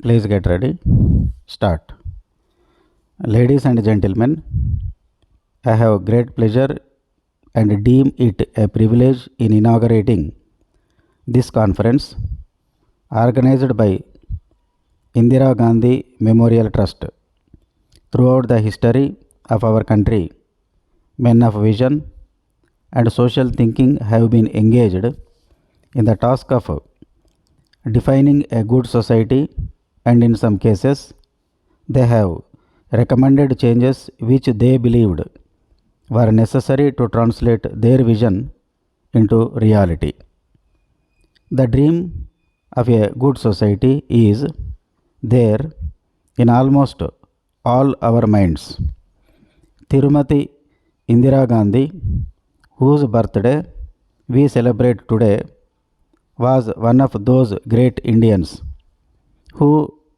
Please get ready. Start. Ladies and gentlemen, I have great pleasure and deem it a privilege in inaugurating this conference organized by Indira Gandhi Memorial Trust. Throughout the history of our country, men of vision and social thinking have been engaged in the task of defining a good society, and in some cases they have recommended changes which they believed were necessary to translate their vision into reality. The dream of a good society is there in almost all our minds. Tirumati Indira Gandhi, whose birthday we celebrate today, was one of those great Indians who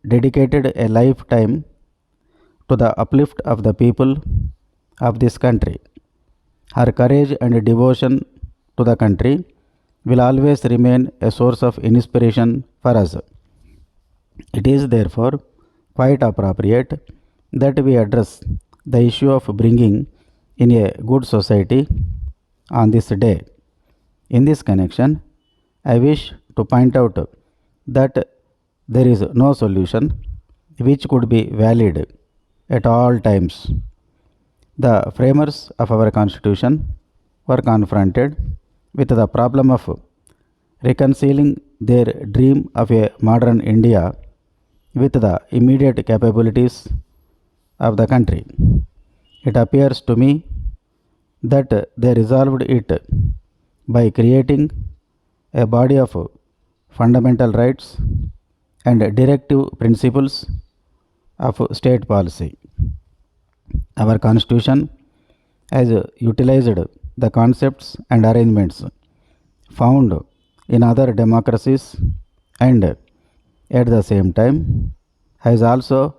dedicated a lifetime to the uplift of the people of this country. Her courage and devotion to the country will always remain a source of inspiration for us. It is therefore quite appropriate that we address the issue of bringing in a good society on this day. In this connection, I wish to point out that there is no solution which could be valid at all times. The framers of our constitution were confronted with the problem of reconciling their dream of a modern India with the immediate capabilities of the country. It appears to me that they resolved it by creating a body of fundamental rights and directive principles of state policy. Our constitution has utilized the concepts and arrangements found in other democracies, and at the same time has also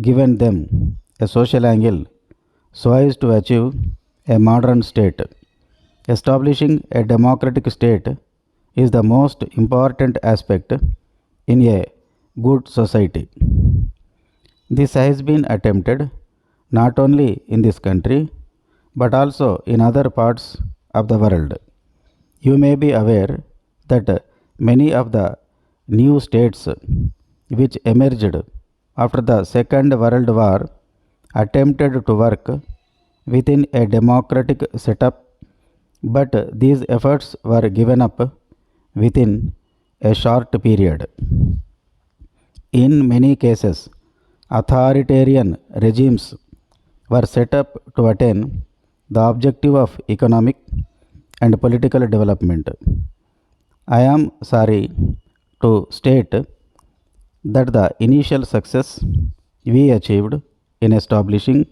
given them a social angle so as to achieve a modern state. Establishing a democratic state is the most important aspect in a good society. This has been attempted not only in this country but also in other parts of the world. You may be aware that many of the new states which emerged after the Second World War attempted to work within a democratic setup, but these efforts were given up within a short period. In many cases, authoritarian regimes were set up to attain the objective of economic and political development. I am sorry to state that the initial success we achieved in establishing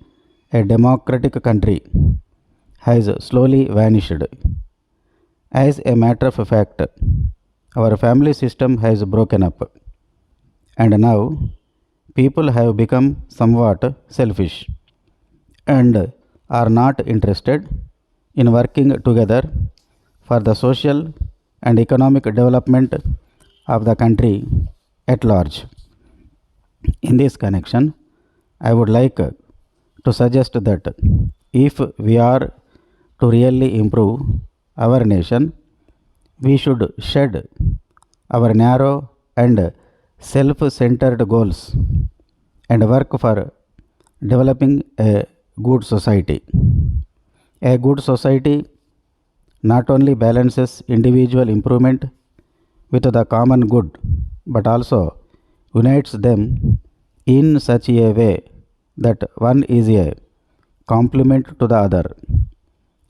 a democratic country has slowly vanished. As a matter of fact, our family system has broken up, and now people have become somewhat selfish and are not interested in working together for the social and economic development of the country at large. In this connection, I would like to suggest that if we are to really improve our nation, we should shed our narrow and self centered goals and work for developing a good society. A good society not only balances individual improvement with the common good but also unites them in such a way that one is a complement to the other.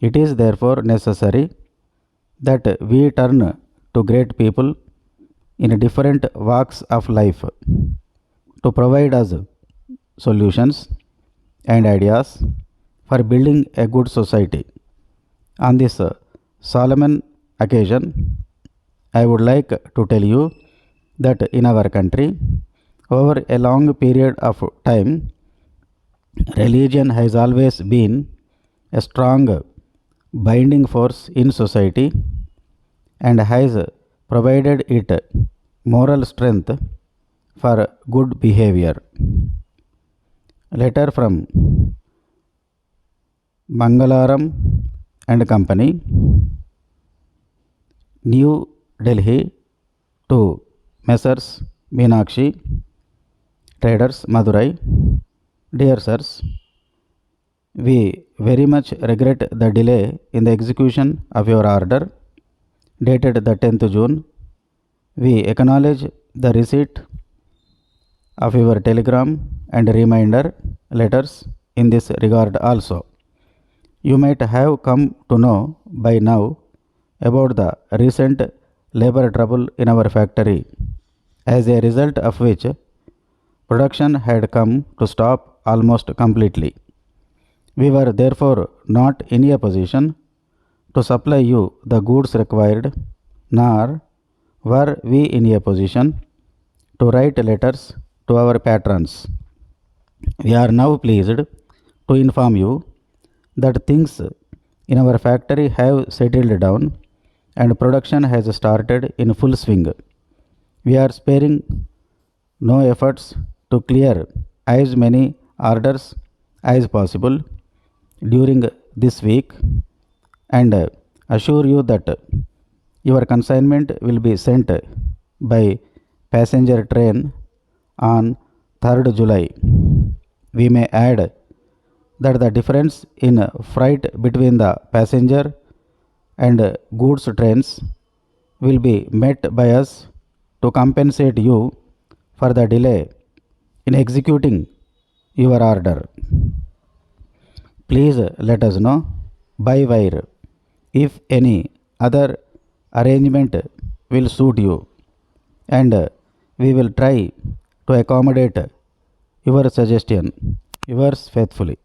It is therefore necessary that we turn to great people in different walks of life to provide us solutions and ideas for building a good society. On this solemn occasion, I would like to tell you that in our country, over a long period of time, religion has always been a strong binding force in society and has provided it moral strength for good behavior. Letter from Mangalaram and Company, New Delhi to Messrs. Meenakshi, Traders, Madurai. Dear sirs, we very much regret the delay in the execution of your order dated the 10th June. We acknowledge the receipt of your telegram and reminder letters in this regard also. You might have come to know by now about the recent labor trouble in our factory, as a result of which production had come to stop almost completely. We were therefore not in a position to supply you the goods required, nor were we in a position to write letters to our patrons. We are now pleased to inform you that things in our factory have settled down and production has started in full swing. We are sparing no efforts to clear as many orders as possible during this week and assure you that your consignment will be sent by passenger train on 3rd July. We may add that the difference in freight between the passenger and goods trains will be met by us to compensate you for the delay in executing your order. Please let us know by wire if any other arrangement will suit you, and we will try to accommodate your suggestion. Yours faithfully.